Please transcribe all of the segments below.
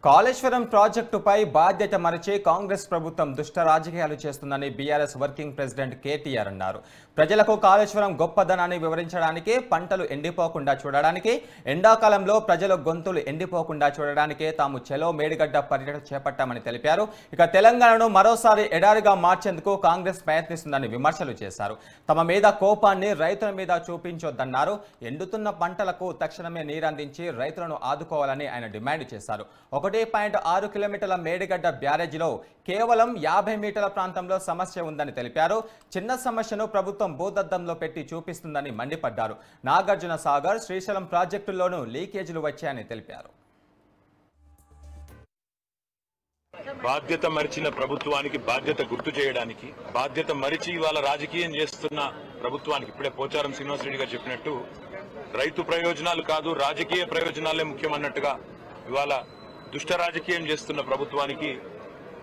కాళేశ్వరం ప్రాజెక్టుపై బాధ్యత మరచి కాంగ్రెస్ ప్రభుత్వం దుష్ట రాజకీయాలు చేస్తుందని బీఆర్ఎస్ వర్కింగ్ ప్రెసిడెంట్ కేటీఆర్ అన్నారు. ప్రజలకు కాళేశ్వరం గొప్పదనాన్ని వివరించడానికి, పంటలు ఎండిపోకుండా చూడడానికి, ఎండాకాలంలో ప్రజల గొంతులు ఎండిపోకుండా చూడడానికే తాము చెలో మేడిగడ్డ పర్యటన చేపట్టామని తెలిపారు. ఇక తెలంగాణను మరోసారి ఎడారిగా మార్చేందుకు కాంగ్రెస్ ప్రయత్నిస్తుందని విమర్శలు చేశారు. తమ మీద కోపాన్ని రైతుల మీద చూపించొద్దన్నారు. ఎండుతున్న పంటలకు తక్షణమే నీరందించి రైతులను ఆదుకోవాలని ఆయన డిమాండ్ చేశారు. 1.6 కిలోమీటర్ల మేడిగడ్డ బ్యారేజీలో కేవలం 50 మీటర్ల ప్రాంతంలో సమస్య ఉందని తెలిపారు. చిన్న సమస్యను ప్రభుత్వం భూదద్దంలో పెట్టి చూపిస్తుందని మండిపడ్డారు. నాగార్జున సాగర్, శ్రీశైలం ప్రాజెక్టుల్లోనూ లీకేజీలు వచ్చాయని తెలిపారు. బాధ్యత మరిచిన ప్రభుత్వానికి బాధ్యత గుర్తు చేయడానికి, బాధ్యత మరిచి ఇవాళ రాజకీయం చేస్తున్న ప్రభుత్వానికి ఇప్పుడే పోచారం శ్రీనివాసరెడ్డి గారు చెప్పినట్టు రైతు ప్రయోజనాలు కాదు రాజకీయ ప్రయోజనాలే ముఖ్యమన్నట్టుగా ఇవాళ దుష్ట రాజకీయం చేస్తున్న ప్రభుత్వానికి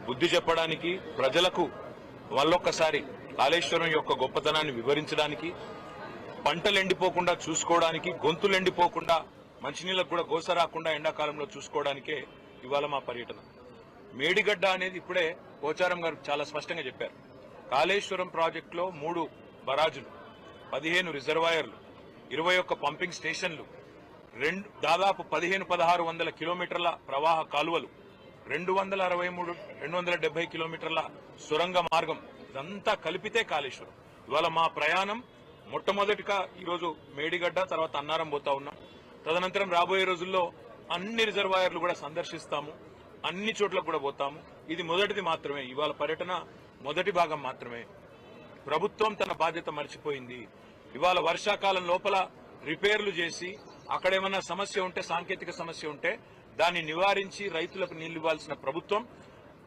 బుద్ధి చెప్పడానికి, ప్రజలకు మళ్ళొక్కసారి కాళేశ్వరం యొక్క గొప్పతనాన్ని వివరించడానికి, పంటలు ఎండిపోకుండా చూసుకోవడానికి, గొంతులు ఎండిపోకుండా మంచినీళ్ళకు కూడా గోస రాకుండా ఎండాకాలంలో చూసుకోవడానికే ఇవాళ మా పర్యటన. మేడిగడ్డ అనేది ఇప్పుడే పోచారం గారు చాలా స్పష్టంగా చెప్పారు. కాళేశ్వరం ప్రాజెక్టులో 3 బరాజులు, 15 రిజర్వాయర్లు, 21 పంపింగ్ స్టేషన్లు, దాదాపు 1500-1600 కిలోమీటర్ల ప్రవాహ కాలువలు, 270 కిలోమీటర్ల సొరంగ మార్గం, ఇదంతా కలిపితే కాళేశ్వరం. ఇవాళ మా ప్రయాణం మొట్టమొదటిగా ఈరోజు మేడిగడ్డ, తర్వాత అన్నారం పోతా ఉన్నాం. తదనంతరం రాబోయే రోజుల్లో అన్ని రిజర్వాయర్లు కూడా సందర్శిస్తాము, అన్ని చోట్లకు కూడా పోతాము. ఇది మొదటిది మాత్రమే, ఇవాళ పర్యటన మొదటి భాగం మాత్రమే. ప్రభుత్వం తన బాధ్యత మర్చిపోయింది. ఇవాళ వర్షాకాలం లోపల రిపేర్లు చేసి అక్కడేమన్నా సమస్య ఉంటే, సాంకేతిక సమస్య ఉంటే దాన్ని నివారించి రైతులకు నీళ్లు ఇవ్వాల్సిన ప్రభుత్వం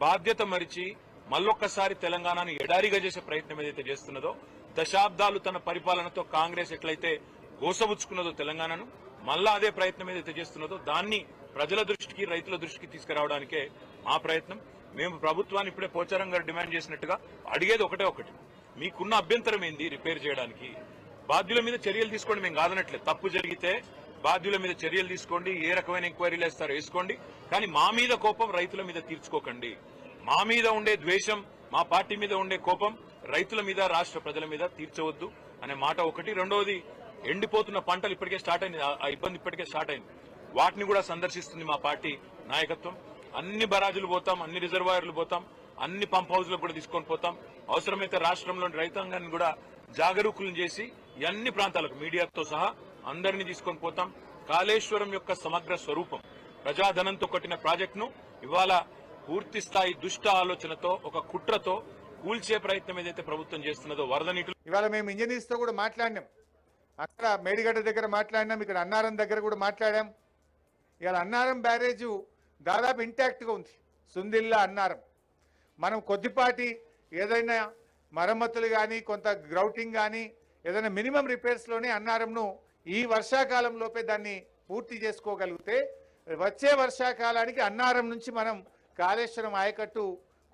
బాధ్యత మరిచి మళ్ళొక్కసారి తెలంగాణను ఎడారిగా చేసే ప్రయత్నం ఏదైతే చేస్తున్నదో, దశాబ్దాలు తన పరిపాలనతో కాంగ్రెస్ ఎట్లయితే గోసబుచ్చుకున్నదో తెలంగాణను, మళ్ళా అదే ప్రయత్నం ఏదైతే చేస్తున్నదో దాన్ని ప్రజల దృష్టికి, రైతుల దృష్టికి తీసుకురావడానికే మా ప్రయత్నం. మేము ప్రభుత్వాన్ని ఇప్పుడే పోచారం గారు డిమాండ్ చేసినట్టుగా అడిగేది ఒకటి, మీకున్న అభ్యంతరం ఏంది రిపేర్ చేయడానికి? బాధ్యుల మీద చర్యలు తీసుకోండి, మేము కాదనట్లేదు. తప్పు జరిగితే బాధ్యుల మీద చర్యలు తీసుకోండి, ఏ రకమైన ఎంక్వైరీలు వేస్తారో వేసుకోండి, కానీ మా మీద కోపం రైతుల మీద తీర్చుకోకండి. మా మీద ఉండే ద్వేషం, మా పార్టీ మీద ఉండే కోపం రైతుల మీద, రాష్ట్ర ప్రజల మీద తీర్చవద్దు అనే మాట ఒకటి. రెండవది, ఎండిపోతున్న పంటలు ఇప్పటికే స్టార్ట్ అయింది, ఆ ఇబ్బంది ఇప్పటికే స్టార్ట్ అయింది. వాటిని కూడా సందర్శిస్తుంది మా పార్టీ నాయకత్వం. అన్ని బరాజులు పోతాం, అన్ని రిజర్వాయర్లు పోతాం, అన్ని పంప్ హౌజ్లకు కూడా తీసుకొని పోతాం. అవసరమైతే రాష్ట్రంలోని రైతాంగాన్ని కూడా జాగరూకులను చేసి అన్ని ప్రాంతాలకు మీడియాతో సహా అందరినీ తీసుకొని పోతాం. కాళేశ్వరం యొక్క సమగ్ర స్వరూపం, ప్రజాధనంతో కట్టిన ప్రాజెక్టును ఇవాళ పూర్తి స్థాయి దుష్ట ఆలోచనతో, ఒక కుట్రతో కూల్చే ప్రయత్నం ఏదైతే ప్రభుత్వం చేస్తున్నదో, వరద నీటిలో ఇవాళ మేము ఇంజనీర్స్ తో కూడా మాట్లాడినాం, అక్కడ మేడిగడ్డ దగ్గర మాట్లాడినాం, ఇక్కడ అన్నారం దగ్గర కూడా మాట్లాడాం. ఇవాళ అన్నారం బ్యారేజు దాదాపు ఇంటాక్ట్గా ఉంది, సుందిల్లా అన్నారం. మనం కొద్దిపాటి ఏదైనా మరమ్మతులు కానీ, కొంత గ్రౌటింగ్ కానీ, ఏదైనా మినిమం రిపేర్స్లోనే అన్నారంను ఈ వర్షాకాలంలోపే దాన్ని పూర్తి చేసుకోగలిగితే వచ్చే వర్షాకాలానికి అన్నారం నుంచి మనం కాళేశ్వరం ఆయకట్టు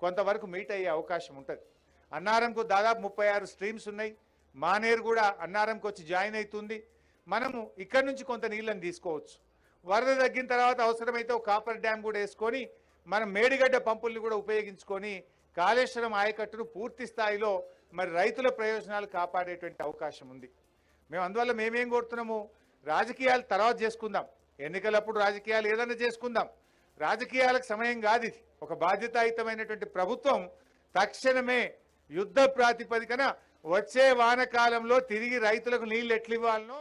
కొంతవరకు మీట్ అయ్యే అవకాశం ఉంటుంది. అన్నారంకు దాదాపు 36 స్ట్రీమ్స్ ఉన్నాయి. మానేరు కూడా అన్నారంకి వచ్చి జాయిన్ అవుతుంది. మనము ఇక్కడి నుంచి కొంత నీళ్ళని తీసుకోవచ్చు. వరద తగ్గిన తర్వాత అవసరమైతే ఒక కాపర్ డ్యామ్ కూడా వేసుకొని మనం మేడిగడ్డ పంపుల్ని కూడా ఉపయోగించుకొని కాళేశ్వరం ఆయకట్టును పూర్తి స్థాయిలో మరి రైతుల ప్రయోజనాలు కాపాడేటువంటి అవకాశం ఉంది. మేము అందువల్ల మేమేం కోరుతున్నాము, రాజకీయాలు తర్వాత చేసుకుందాం, ఎన్నికలప్పుడు రాజకీయాలు ఏదైనా చేసుకుందాం, రాజకీయాలకు సమయం కాదు ఇది. ఒక బాధ్యతాయుతమైనటువంటి ప్రభుత్వం తక్షణమే యుద్ధ ప్రాతిపదికన వచ్చే వానకాలంలో తిరిగి రైతులకు నీళ్లు ఎట్లు ఇవ్వాలనో